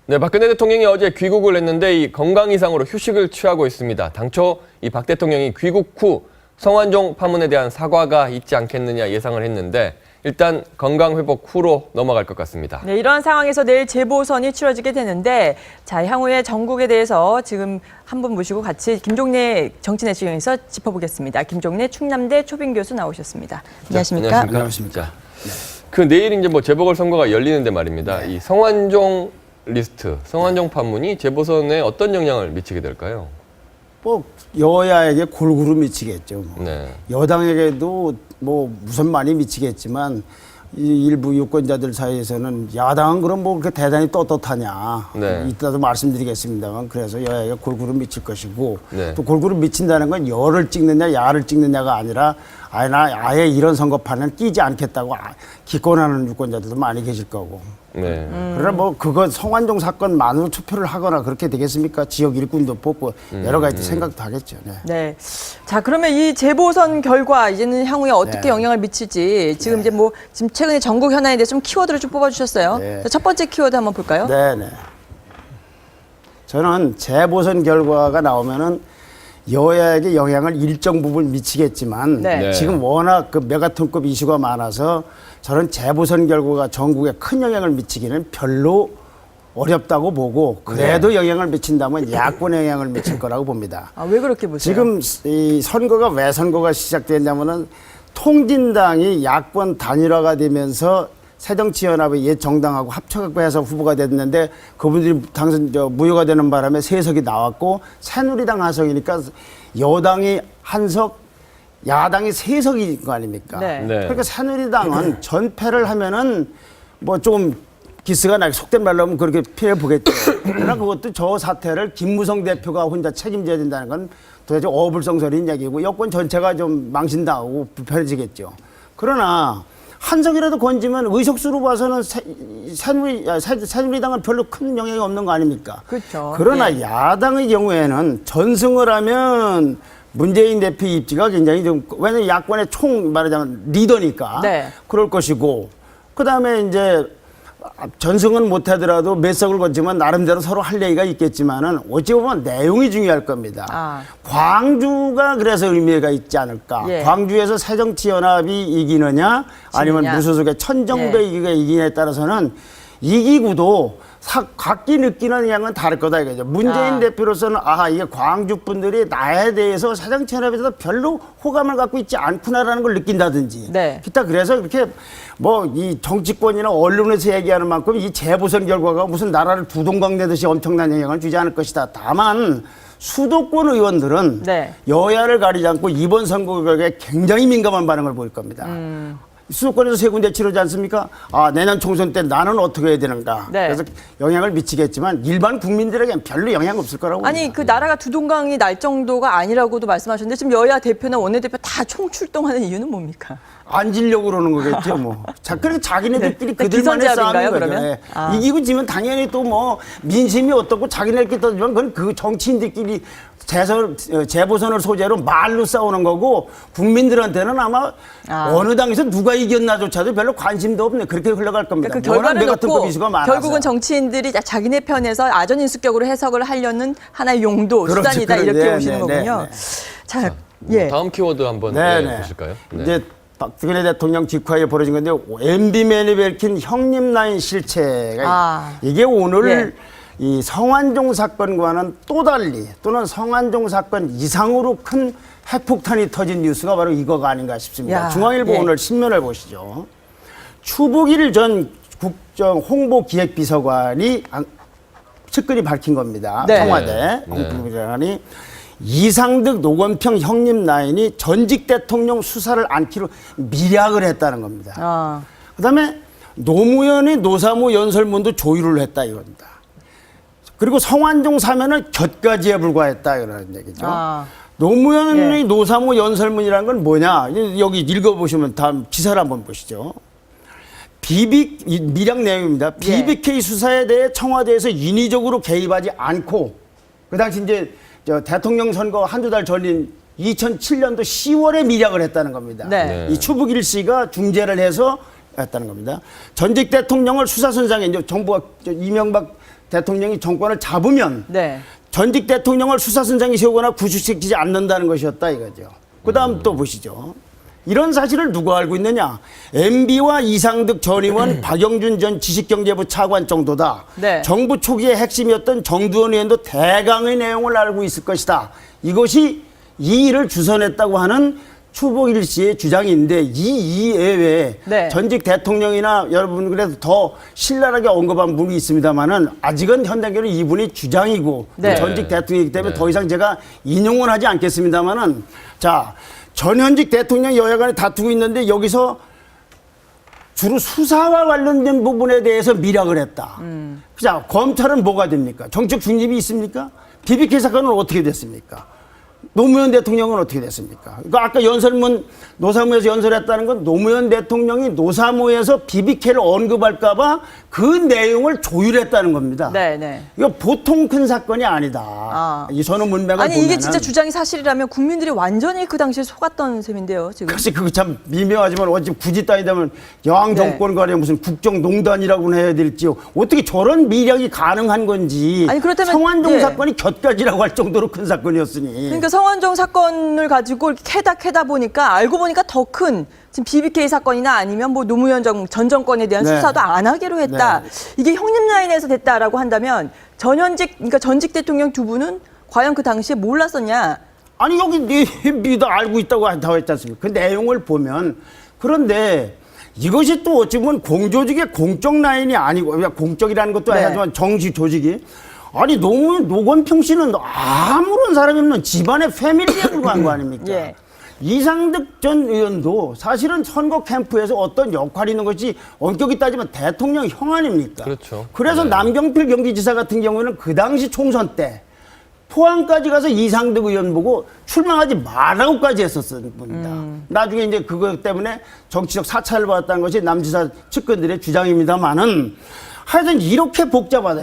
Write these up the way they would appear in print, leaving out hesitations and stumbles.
네, 박근혜 대통령이 어제 귀국을 했는데 이 건강 이상으로 휴식을 취하고 있습니다. 당초 이 박 대통령이 귀국 후 성완종 파문에 대한 사과가 있지 않겠느냐 예상을 했는데 일단 건강 회복 후로 넘어갈 것 같습니다. 네, 이런 상황에서 내일 재보선이 치러지게 되는데 자, 향후의 전국에 대해서 지금 한 분 모시고 같이 김종래 정치내시경에서 짚어보겠습니다. 김종래 충남대 초빙 교수 나오셨습니다. 안녕하십니까? 안녕하십니까. 그 내일 이제 뭐 재보궐선거가 열리는데 말입니다. 이 성완종 리스트, 성완종 판문이 재보선에 어떤 영향을 미치게 될까요? 뭐 여야에게 골고루 미치겠죠. 뭐. 네. 여당에게도 뭐 우선 많이 미치겠지만 이 일부 유권자들 사이에서는 야당은 그럼 뭐 그렇게 대단히 떳떳하냐. 네. 이따도 말씀드리겠습니다만 그래서 여야에게 골고루 미칠 것이고 네. 또 골고루 미친다는 건 여를 찍느냐 야를 찍느냐가 아니라 아예 이런 선거판은 끼지 않겠다고 기권하는 유권자들도 많이 계실 거고. 네. 그러나 뭐 그거 성완종 사건만으로 투표를 하거나 그렇게 되겠습니까? 지역 일꾼도 뽑고 여러 가지 생각도 하겠죠. 네. 네. 자, 그러면 이 재보선 결과 이제는 향후에 어떻게 네. 영향을 미칠지 지금 이제 뭐 지금 최근에 전국 현안에 대해서 좀 키워드를 좀 뽑아주셨어요. 네. 자, 첫 번째 키워드 한번 볼까요? 네네. 저는 재보선 결과가 나오면은 여야에게 영향을 일정 부분 미치겠지만 네. 네. 지금 워낙 그 메가톤급 이슈가 많아서 저는 재보선 결과가 전국에 큰 영향을 미치기는 별로 어렵다고 보고 그래도 영향을 미친다면 야권에 영향을 미칠 거라고 봅니다. 아, 왜 그렇게 보세요? 지금 이 선거가 왜 선거가 시작됐냐면은 통진당이 야권 단일화가 되면서 새정치연합의 옛 정당하고 합쳐서 후보가 됐는데 그분들이 무효가 되는 바람에 세석이 나왔고 새누리당 한석이니까 여당이 한석, 야당이 세석인 거 아닙니까? 네. 네. 그러니까 새누리당은 전패를 하면은 뭐 좀 기스가 나게 속된 말로 하면 그렇게 피해 보겠죠. 그러나 그것도 저 사태를 김무성 대표가 혼자 책임져야 된다는 건 도대체 어불성설인 얘기고 여권 전체가 좀 망신당하고 불편해지겠죠. 그러나 한석이라도 건지면 의석수로 봐서는 새누리당은 별로 큰 영향이 없는 거 아닙니까? 그렇죠. 그러나 예. 야당의 경우에는 전승을 하면 문재인 대표 입지가 굉장히 좀, 왜냐면 야권의 말하자면 리더니까. 네. 그럴 것이고, 그 다음에 이제 전승은 못하더라도 몇 석을 거치면 나름대로 서로 할 얘기가 있겠지만은 어찌 보면 내용이 중요할 겁니다. 아. 광주가 그래서 의미가 있지 않을까. 예. 광주에서 새정치연합이 이기느냐 아니면 지느냐. 무소속의 천정배가 이기냐에 따라서는 이기고도 각기 느끼는 양은 다를 거다 이거죠. 문재인 대표로서는 이게 광주 분들이 나에 대해서 새정치연합에서 별로 호감을 갖고 있지 않구나라는 걸 느낀다든지. 네. 기타 그래서 그렇게 뭐 이 정치권이나 언론에서 얘기하는 만큼 이 재보선 결과가 무슨 나라를 두동강 내듯이 엄청난 영향을 주지 않을 것이다. 다만 수도권 의원들은 네. 여야를 가리지 않고 이번 선거 결과에 굉장히 민감한 반응을 보일 겁니다. 수도권에서 세 군데 치르지 않습니까? 내년 총선 때 나는 어떻게 해야 되는가. 네. 그래서 영향을 미치겠지만 일반 국민들에게는 별로 영향 없을 거라고 아니, 봅니다. 그 나라가 두동강이 날 정도가 아니라고도 말씀하셨는데 지금 여야 대표나 원내대표 다 총출동하는 이유는 뭡니까? 앉으려고 그러는 거겠죠, 뭐. 그러니까 자기네들끼리 네. 그들만의 기선제압인가요, 싸움인 거죠. 그러면? 예. 이기고 지면 당연히 또 뭐 민심이 어떻고 자기네들끼리 떠들지만 그건 그 정치인들끼리 재보선을 소재로 말로 싸우는 거고 국민들한테는 아마 어느 당에서 누가 이겼나조차도 별로 관심도 없네. 그렇게 흘러갈 겁니다. 그 결과를 놓고 이슈가 많아서. 결국은 정치인들이 자기네 편에서 아전인수격으로 해석을 하려는 하나의 용도, 그렇지, 수단이다 그래. 이렇게 네, 보시는 네, 거군요. 네, 네. 자, 예. 다음 키워드 한번 보실까요? 네. 이제 박근혜 대통령 직후에 벌어진 건데 MB맨이 밝힌 형님 라인 실체가 이게 오늘 이 성완종 사건과는 또 달리 또는 성완종 사건 이상으로 큰 핵폭탄이 터진 뉴스가 바로 이거가 아닌가 싶습니다. 중앙일보 오늘 신문을 보시죠. 추복일 전 국정 홍보기획비서관이 측근이 밝힌 겁니다. 네. 청와대 홍보기획비서관이 이상득 노건평 형님 라인이 전직 대통령 수사를 안기로 미략을 했다는 겁니다. 그다음에 노무현이 노사모 연설문도 조율을 했다 이겁니다. 그리고 성완종 사면은 곁가지에 불과했다 이런 얘기죠. 노무현의 노사모 연설문이라는 건 뭐냐? 여기 읽어보시면 다음 기사를 한번 보시죠. 미략 내용입니다. BBK 수사에 대해 청와대에서 인위적으로 개입하지 않고 그 당시 이제 대통령 선거 한두 달 전인 2007년도 10월에 미략을 했다는 겁니다. 네. 이 추복일 씨가 중재를 해서 했다는 겁니다. 전직 대통령을 수사선상에 이제 정부가 이명박 대통령이 정권을 잡으면 네. 전직 대통령을 수사선장에 세우거나 구속시키지 않는다는 것이었다 이거죠. 그다음 또 보시죠. 이런 사실을 누가 알고 있느냐. MB와 이상득 전 의원, 박영준 전 지식경제부 차관 정도다. 네. 정부 초기의 핵심이었던 정두원 의원도 대강의 내용을 알고 있을 것이다. 이것이 이 일을 주선했다고 하는 추복일 씨의 주장인데 이 예외에 네. 전직 대통령이나 여러분 그래도 더 신랄하게 언급한 분이 있습니다만은 아직은 현 단계는 이분이 주장이고 네. 전직 대통령이기 때문에 네. 더 이상 제가 인용을 하지 않겠습니다만은 자 전현직 대통령 여야 간에 다투고 있는데 여기서 주로 수사와 관련된 부분에 대해서 미락을 했다. 자 검찰은 뭐가 됩니까? 정책 중립이 있습니까? BBK 사건은 어떻게 됐습니까? 노무현 대통령은 어떻게 됐습니까? 그러니까 아까 연설문 노사모에서 연설했다는 건 노무현 대통령이 노사모에서 BBK를 언급할까봐 그 내용을 조율했다는 겁니다. 네, 네. 이거 보통 큰 사건이 아니다. 이 선언 문맥을 아니 보면은 이게 진짜 주장이 사실이라면 국민들이 완전히 그 당시에 속았던 셈인데요, 지금. 글쎄 그거 참 미묘하지만 어찌 굳이 따지자면 여왕 네. 정권 간에 무슨 국정농단이라고 해야 될지요. 어떻게 저런 미력이 가능한 건지. 아니, 그렇다면 성완종 네. 사건이 곁가지라고 할 정도로 큰 사건이었으니. 그러니까 성완종 사건을 가지고 이렇게 캐다 보니까 알고 보니까 더 큰 지금 BBK 사건이나 아니면 뭐 노무현 전 정권에 대한 네. 수사도 안 하기로 했다. 네. 이게 형님 라인에서 됐다라고 한다면 그러니까 전직 대통령 두 분은 과연 그 당시에 몰랐었냐? 아니 여기 미도 알고 있다고 한다고 했지 않습니까? 그 내용을 보면 그런데 이것이 또 어찌 보면 공조직의 공적 라인이 아니고 공적이라는 것도 네. 하지만 정치 조직이 아니 노건평 씨는 아무런 사람이 없는 집안의 패밀리에 불과한 거 아닙니까? 예. 이상득 전 의원도 사실은 선거 캠프에서 어떤 역할이 있는 것이 엄격히 따지면 대통령 형 아닙니까? 그렇죠. 그래서 네. 남경필 경기지사 같은 경우는 그 당시 총선 때 포항까지 가서 이상득 의원 보고 출마하지 말라고까지 했었던 분이다. 나중에 이제 그것 때문에 정치적 사찰을 받았다는 것이 남지사 측근들의 주장입니다만은 하여튼 이렇게 복잡하다.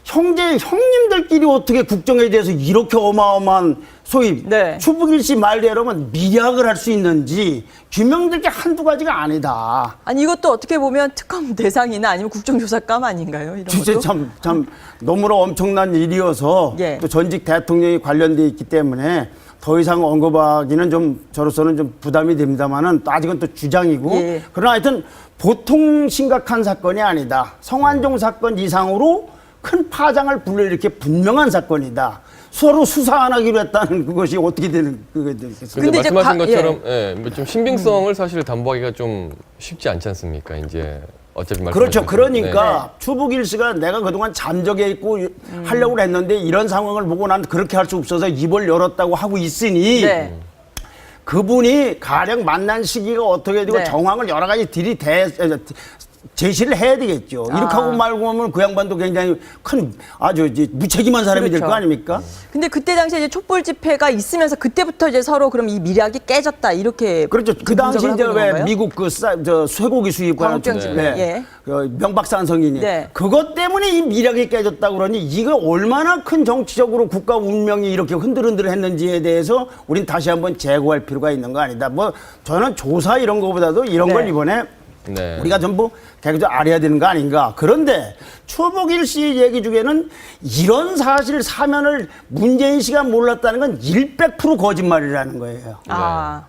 형님들끼리 어떻게 국정에 대해서 이렇게 어마어마한 소위 네. 추복일 씨 말대로면 미약을 할 수 있는지 규명될 게 한두 가지가 아니다. 아니 이것도 어떻게 보면 특검 대상이나 아니면 국정조사감 아닌가요? 이런 진짜 것도? 참 너무나 엄청난 일이어서 예. 또 전직 대통령이 관련돼 있기 때문에 더 이상 언급하기는 좀 저로서는 좀 부담이 됩니다만은 아직은 또 주장이고 예. 그러나 하여튼 보통 심각한 사건이 아니다. 성완종 사건 이상으로 큰 파장을 불러일으켜 분명한 사건이다. 서로 수사 안 하기로 했다는 그것이 어떻게 되는 그게 되겠습니까? 근데 이제 말씀하신 것처럼 좀 신빙성을 사실 담보하기가 좀 쉽지 않지 않습니까? 이제 어차피 그렇죠. 말씀하신 그러니까 추복일 씨가 내가 그동안 잠적해 있고 하려고 했는데 이런 상황을 보고 난 그렇게 할 수 없어서 입을 열었다고 하고 있으니 네. 그분이 가령 만난 시기가 어떻게 되고 네. 정황을 여러 가지 제시를 해야 되겠죠. 이렇게 하고 말고 하면 그 양반도 굉장히 큰 아주 무책임한 사람이 될 거 그렇죠. 아닙니까? 근데 그때 당시에 이제 촛불 집회가 있으면서 그때부터 이제 서로 그럼 이 미락이 깨졌다 이렇게 그렇죠. 그 당시 분석을 이제 하고 왜 있는 건가요? 미국 저 쇠고기 수입과는 광우병 집회. 예. 그 명박산 성인이 네. 그것 때문에 이 미락이 깨졌다 그러니 이거 얼마나 큰 정치적으로 국가 운명이 이렇게 흔들흔들했는지에 대해서 우린 다시 한번 재고할 필요가 있는 거 아니다. 뭐 저는 조사 이런 거보다도 이런 네. 걸 이번에 네. 우리가 전부 개그적으로 알아야 되는 거 아닌가. 그런데 추복일 씨 얘기 중에는 이런 사실 사면을 문재인 씨가 몰랐다는 건 100% 거짓말이라는 거예요. 아.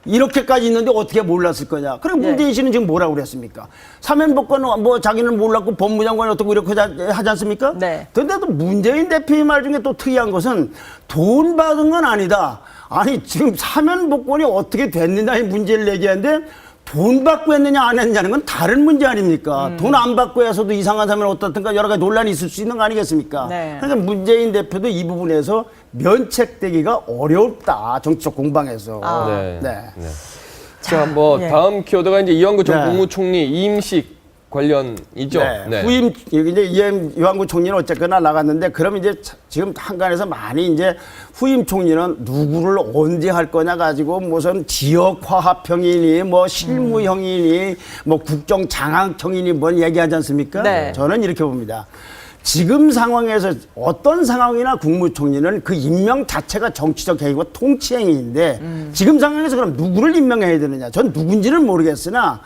이렇게까지 있는데 어떻게 몰랐을 거냐. 그럼 네. 문재인 씨는 지금 뭐라고 그랬습니까? 사면복권 뭐 자기는 몰랐고 법무장관이 어떻고 이렇게 하지 않습니까? 네. 그런데도 문재인 대표의 말 중에 또 특이한 것은 돈 받은 건 아니다. 아니 지금 사면복권이 어떻게 됐느냐의 문제를 얘기하는데 돈 받고 했느냐 안 했느냐는 건 다른 문제 아닙니까? 돈 안 받고 해서도 이상한 사면 어떻든가 여러 가지 논란이 있을 수 있는 거 아니겠습니까? 네. 그러니까 문재인 대표도 이 부분에서 면책되기가 어렵다. 정치적 공방에서. 아. 네. 네. 네. 자, 뭐 예. 다음 키워드가 이제 이완구 전 네. 국무총리 임식 관련이죠. 네. 후임 여기 이제 이완구 총리는 어쨌거나 나갔는데 그럼 이제 지금 한간에서 많이 이제 후임 총리는 누구를 언제 할 거냐 가지고 무슨 지역 화합형이니 뭐 실무형이니 뭐 국정 장악형이니 뭔 얘기하지 않습니까? 네. 저는 이렇게 봅니다. 지금 상황에서 어떤 상황이나 국무총리는 그 임명 자체가 정치적 행위고 통치행위인데 지금 상황에서 그럼 누구를 임명해야 되느냐? 전 누군지는 모르겠으나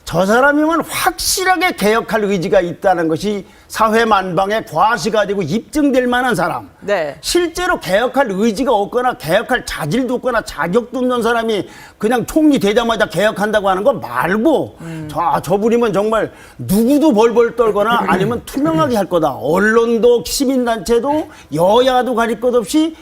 저 사람이면 확실하게 개혁할 의지가 있다는 것이 사회 만방에 과시가 되고 입증될 만한 사람. 네. 실제로 개혁할 의지가 없거나 개혁할 자질도 없거나 자격도 없는 사람이 그냥 총리 되자마자 개혁한다고 하는 거 말고 저분이면 정말 누구도 벌벌 떨거나 아니면 투명하게 할 거다. 언론도 시민단체도 여야도 가릴 것 없이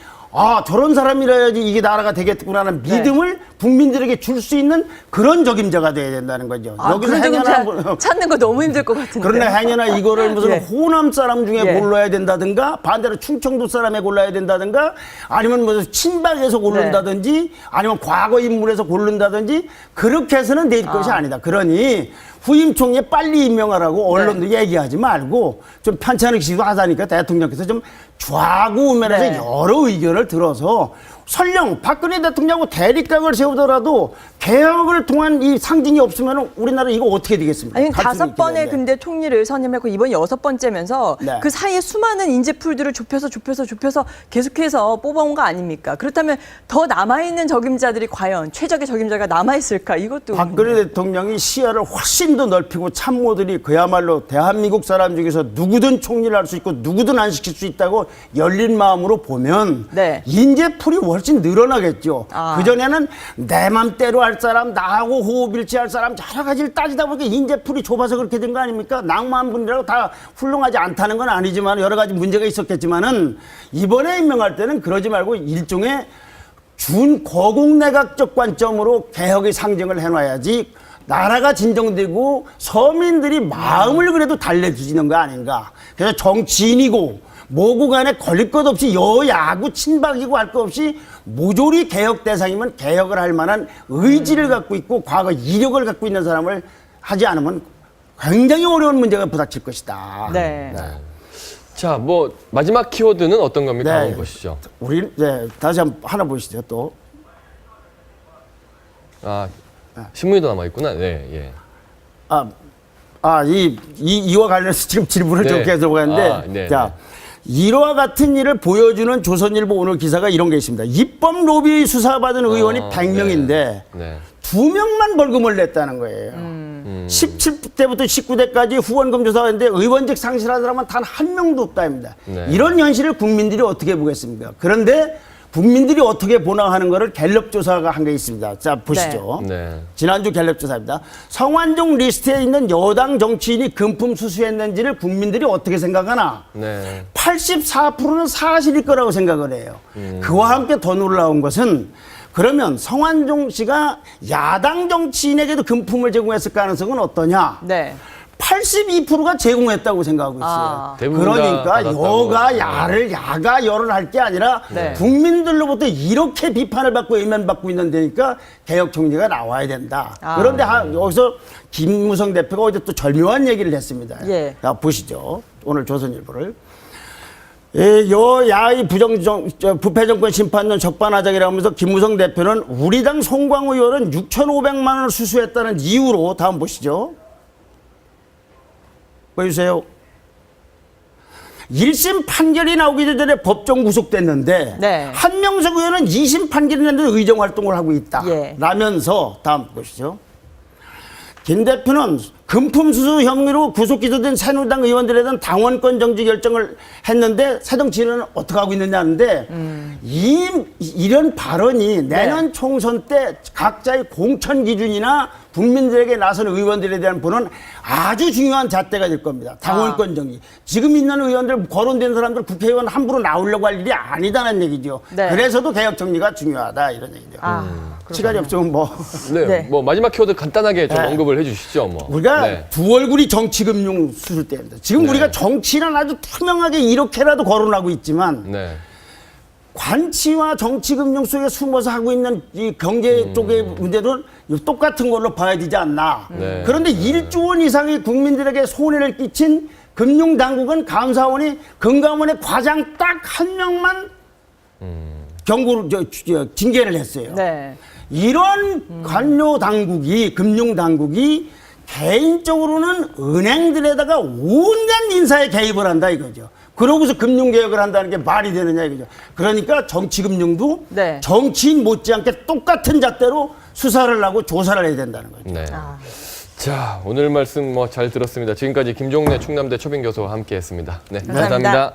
저런 사람이라야지 이게 나라가 되겠구나라는 믿음을 국민들에게 줄 수 있는 그런 적임자가 돼야 된다는 거죠. 여기서 행여나 찾는 거 너무 힘들 것 같은데. 그러나 행여나 이거를 무슨 호남 사람 중에 예. 골라야 된다든가 반대로 충청도 사람에 골라야 된다든가 아니면 무슨 친박에서 고른다든지 아니면 과거 인물에서 고른다든지 그렇게 해서는 될 것이 아니다. 그러니 후임 총리 빨리 임명하라고 언론도 얘기하지 말고 좀 편찮으시기도 하다니까 대통령께서 좀 좌우면에서 여러 의견을 들어서 설령 박근혜 대통령하고 대립각을 세우더라도 개혁을 통한 이 상징이 없으면 우리나라 이거 어떻게 되겠습니까? 아니 5번의 근데 총리를 선임했고 이번 6번째면서 그 사이에 수많은 인재풀들을 좁혀서 계속해서 뽑아온 거 아닙니까? 그렇다면 더 남아있는 적임자들이 과연 최적의 적임자가 남아있을까? 이것도 박근혜 대통령이 시야를 훨씬 더 넓히고 참모들이 그야말로 대한민국 사람 중에서 누구든 총리를 할 수 있고 누구든 안 시킬 수 있다고 열린 마음으로 보면 인재풀이 훨씬 늘어나겠죠. 그전에는 내 맘대로 할 사람, 나하고 호흡일치할 사람 여러 가지를 따지다 보니까 인재풀이 좁아서 그렇게 된 거 아닙니까? 낭만 분이라고 다 훌륭하지 않다는 건 아니지만 여러 가지 문제가 있었겠지만은 이번에 임명할 때는 그러지 말고 일종의 준거국내각적 관점으로 개혁의 상징을 해놔야지 나라가 진정되고 서민들이 마음을 그래도 달래주시는 거 아닌가. 그래서 정치인이고 뭐고 간에 걸릴 것 없이 여야고 친박이고 할 것 없이 모조리 개혁 대상이면 개혁을 할 만한 의지를 갖고 있고 과거 이력을 갖고 있는 사람을 하지 않으면 굉장히 어려운 문제가 부닥칠 것이다. 자, 뭐 마지막 키워드는 어떤 겁니까? 한번 보시죠. 우리 다시 하나 보시죠. 또 신문에도 남아 있구나. 네, 예. 이와 관련해서 지금 질문을 좀 계속 하는데, 자, 이와 같은 일을 보여주는 조선일보 오늘 기사가 이런 게 있습니다. 입법 로비 수사받은 의원이 100명인데 2명만 벌금을 냈다는 거예요. 17대부터 19대까지 후원금 조사했는데 의원직 상실한 사람은 단 한 명도 없다입니다. 이런 현실을 국민들이 어떻게 보겠습니까? 그런데 국민들이 어떻게 보나 하는 거를 갤럽 조사가 한 게 있습니다. 자, 보시죠. 지난주 갤럽 조사입니다. 성완종 리스트에 있는 여당 정치인이 금품 수수했는지를 국민들이 어떻게 생각하나? 84%는 사실일 거라고 생각을 해요. 그와 함께 더 놀라운 것은 그러면 성완종 씨가 야당 정치인에게도 금품을 제공했을 가능성은 어떠냐? 82%가 제공했다고 생각하고 있어요. 그러니까 여가 야를 야가 열을 할 게 아니라 국민들로부터 이렇게 비판을 받고 외면받고 있는 데니까 개혁 총리가 나와야 된다. 그런데 여기서 김무성 대표가 어제 또 절묘한 얘기를 했습니다. 자, 보시죠. 오늘 조선일보를. 여야의 부패정권 심판론 적반하장이라고 하면서 김무성 대표는 우리 당 송광호 의원은 6,500만 원을 수수했다는 이유로 다음 보시죠. 보여주세요. 1심 판결이 나오기 전에 법정 구속됐는데 한명석 의원은 2심 판결이 났는데 의정활동을 하고 있다. 라면서 다음 보시죠. 김 대표는 금품 수수 혐의로 구속 기소된 새누리당 의원들에 대한 당원권 정지 결정을 했는데 새정치인은 어떻게 하고 있느냐 하는데 이런 발언이 내년 총선 때 각자의 공천 기준이나 국민들에게 나선 의원들에 대한 보는 아주 중요한 잣대가 될 겁니다. 당원권 정지. 지금 있는 의원들, 거론된 사람들 국회의원 함부로 나오려고 할 일이 아니다는 얘기죠. 그래서도 개혁 정리가 중요하다 이런 얘기죠. 시간이 없으면 뭐. 뭐 마지막 키워드 간단하게 좀 언급을 해주시죠. 뭐. 우리가 두 얼굴이 정치금융 수술 때입니다. 지금 우리가 정치는 아주 투명하게 이렇게라도 거론하고 있지만 관치와 정치금융 속에 숨어서 하고 있는 이 경제 쪽의 문제는 똑같은 걸로 봐야 되지 않나. 그런데 1조 원 이상의 국민들에게 손해를 끼친 금융당국은 감사원이 금감원의 과장 딱 한 명만 경고를 징계를 했어요. 이런 관료 당국이 금융당국이 개인적으로는 은행들에다가 온갖 인사에 개입을 한다 이거죠. 그러고서 금융개혁을 한다는 게 말이 되느냐 이거죠. 그러니까 정치금융도 정치인 못지않게 똑같은 잣대로 수사를 하고 조사를 해야 된다는 거죠. 자, 오늘 말씀 잘 들었습니다. 지금까지 김종래 충남대 초빙 교수와 함께했습니다. 네, 감사합니다. 감사합니다.